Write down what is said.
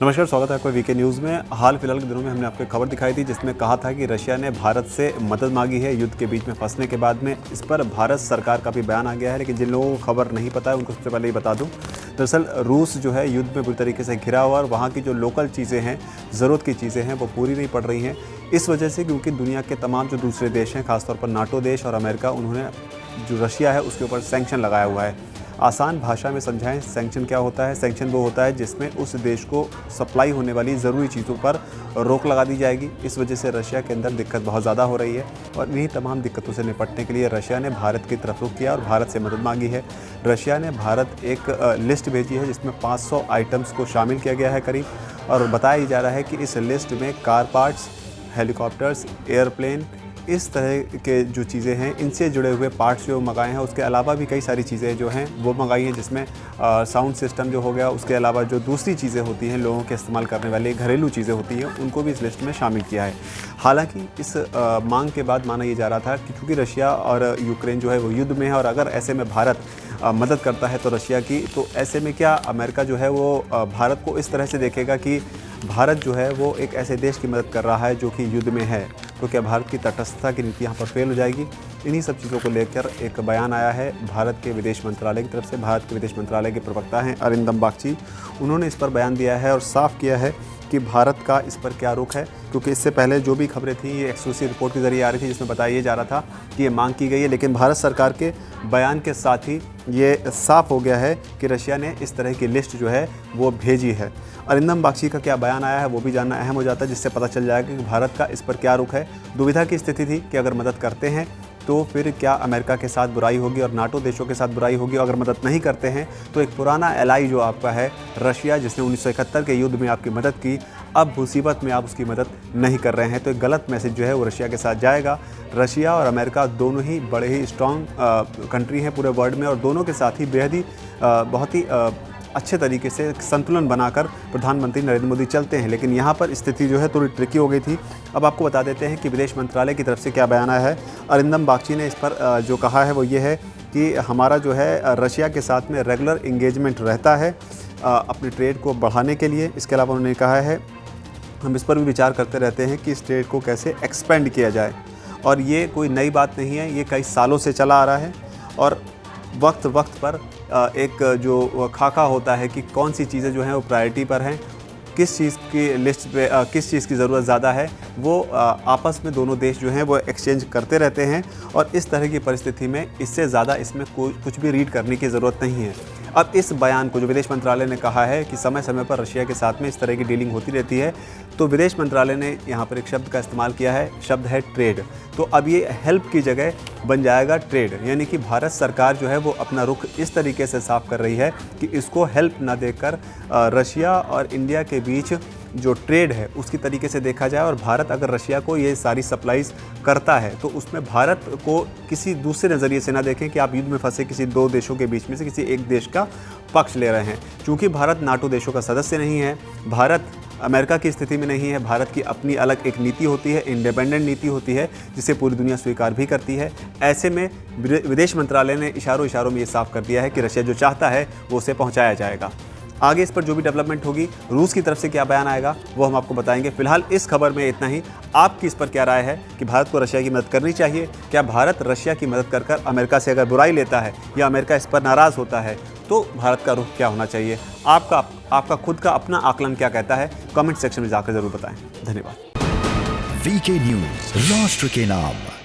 नमस्कार, स्वागत है आपका वीके न्यूज़ में। हाल फिलहाल के दिनों में हमने आपको एक खबर दिखाई थी जिसमें कहा था कि रशिया ने भारत से मदद मांगी है युद्ध के बीच में फंसने के बाद में। इस पर भारत सरकार का भी बयान आ गया है, लेकिन जिन लोगों को खबर नहीं पता है उनको सबसे पहले ही बता दूं। दरअसल रूस जो है युद्ध में बुरी तरीके से घिरा हुआ और वहाँ की जो लोकल चीज़ें हैं, ज़रूरत की चीज़ें हैं, वो पूरी नहीं पड़ रही हैं। इस वजह से क्योंकि दुनिया के तमाम जो दूसरे देश हैं, खासतौर पर नाटो देश और अमेरिका, उन्होंने जो रशिया है उसके ऊपर सैंक्शन लगाया हुआ है। आसान भाषा में समझाएं, सैंक्शन क्या होता है। सैंक्शन वो होता है जिसमें उस देश को सप्लाई होने वाली ज़रूरी चीज़ों पर रोक लगा दी जाएगी। इस वजह से रशिया के अंदर दिक्कत बहुत ज़्यादा हो रही है और इन्हीं तमाम दिक्कतों से निपटने के लिए रशिया ने भारत की तरफ रुख किया और भारत से मदद मांगी है। रशिया ने भारत एक लिस्ट भेजी है जिसमें 500 आइटम्स को शामिल किया गया है करीब, और बताया जा रहा है कि इस लिस्ट में कार पार्ट्स, हेलीकॉप्टर्स, एयरप्लेन, इस तरह के जो चीज़ें हैं इनसे जुड़े हुए पार्ट्स जो मंगाए हैं, उसके अलावा भी कई सारी चीज़ें जो हैं वो मंगाई हैं, जिसमें साउंड सिस्टम जो हो गया, उसके अलावा जो दूसरी चीज़ें होती हैं लोगों के इस्तेमाल करने वाली घरेलू चीज़ें होती हैं, उनको भी इस लिस्ट में शामिल किया है। हालांकि इस मांग के बाद माना ये जा रहा था कि चूँकि रशिया और यूक्रेन जो है वो युद्ध में है और अगर ऐसे में भारत मदद करता है तो रशिया की, तो ऐसे में क्या अमेरिका जो है वो भारत को इस तरह से देखेगा कि भारत जो है वो एक ऐसे देश की मदद कर रहा है जो कि युद्ध में है, तो क्या भारत की तटस्थता की नीति यहाँ पर फेल हो जाएगी। इन्हीं सब चीज़ों को लेकर एक बयान आया है भारत के विदेश मंत्रालय की तरफ से। भारत के विदेश मंत्रालय के प्रवक्ता हैं अरिंदम बागची, उन्होंने इस पर बयान दिया है और साफ किया है कि भारत का इस पर क्या रुख है, क्योंकि इससे पहले जो भी खबरें थी ये एक्सक्लूसिव रिपोर्ट के जरिए आ रही थी जिसमें बताया जा रहा था कि ये मांग की गई है, लेकिन भारत सरकार के बयान के साथ ही ये साफ हो गया है कि रशिया ने इस तरह की लिस्ट जो है वो भेजी है। अरिंदम बागची का क्या बयान आया है वो भी जानना अहम हो जाता है, जिससे पता चल जाएगा कि भारत का इस पर क्या रुख है। दुविधा की स्थिति थी कि अगर मदद करते हैं तो फिर क्या अमेरिका के साथ बुराई होगी और नाटो देशों के साथ बुराई होगी, और अगर मदद नहीं करते हैं तो एक पुराना एलाई जो आपका है रशिया, जिसने 1971 के युद्ध में आपकी मदद की, अब मुसीबत में आप उसकी मदद नहीं कर रहे हैं, तो एक गलत मैसेज जो है वो रशिया के साथ जाएगा। रशिया और अमेरिका दोनों ही बड़े ही स्ट्रॉन्ग कंट्री हैं पूरे वर्ल्ड में, और दोनों के साथ ही बेहद ही बहुत ही अच्छे तरीके से संतुलन बनाकर प्रधानमंत्री नरेंद्र मोदी चलते हैं। लेकिन यहाँ पर स्थिति जो है थोड़ी ट्रिकी हो गई थी। अब आपको बता देते हैं कि विदेश मंत्रालय की तरफ से क्या बयान आया है। अरिंदम बागची ने इस पर जो कहा है वो ये है कि हमारा जो है रशिया के साथ में रेगुलर इंगेजमेंट रहता है अपने ट्रेड को बढ़ाने के लिए। इसके अलावा उन्होंने कहा है हम इस पर भी विचार करते रहते हैं कि इस ट्रेड को कैसे एक्सपेंड किया जाए, और ये कोई नई बात नहीं है, ये कई सालों से चला आ रहा है। और वक्त वक्त पर एक जो खाका होता है कि कौन सी चीज़ें जो हैं वो प्रायोरिटी पर हैं, किस चीज़ की लिस्ट पे किस चीज़ की ज़रूरत ज़्यादा है, वो आपस में दोनों देश जो हैं वो एक्सचेंज करते रहते हैं। और इस तरह की परिस्थिति में इससे ज़्यादा इसमें कुछ भी रीड करने की ज़रूरत नहीं है। अब इस बयान को जो विदेश मंत्रालय ने कहा है कि समय समय पर रशिया के साथ में इस तरह की डीलिंग होती रहती है, तो विदेश मंत्रालय ने यहाँ पर एक शब्द का इस्तेमाल किया है, शब्द है ट्रेड। तो अब ये हेल्प की जगह बन जाएगा ट्रेड, यानी कि भारत सरकार जो है वो अपना रुख इस तरीके से साफ कर रही है कि इसको हेल्प ना देकर रशिया और इंडिया के बीच जो ट्रेड है उसकी तरीके से देखा जाए। और भारत अगर रशिया को ये सारी सप्लाईज करता है तो उसमें भारत को किसी दूसरे नज़रिए से ना देखें कि आप युद्ध में फंसे किसी दो देशों के बीच में से किसी एक देश का पक्ष ले रहे हैं। चूँकि भारत नाटो देशों का सदस्य नहीं है, भारत अमेरिका की स्थिति में नहीं है, भारत की अपनी अलग एक नीति होती है, इंडिपेंडेंट नीति होती है, जिसे पूरी दुनिया स्वीकार भी करती है। ऐसे में विदेश मंत्रालय ने इशारों इशारों में ये साफ कर दिया है कि रशिया जो चाहता है वो उसे पहुंचाया जाएगा। आगे इस पर जो भी डेवलपमेंट होगी, रूस की तरफ से क्या बयान आएगा वो हम आपको बताएंगे। फिलहाल इस खबर में इतना ही। आपकी इस पर क्या राय है कि भारत को रशिया की मदद करनी चाहिए? क्या भारत रशिया की मदद कर कर अमेरिका से अगर बुराई लेता है या अमेरिका इस पर नाराज़ होता है तो भारत का रुख क्या होना चाहिए? आपका खुद का अपना आकलन क्या कहता है? कमेंट सेक्शन में जाकर जरूर बताएं। धन्यवाद। वीके न्यूज़, राष्ट्र के नाम।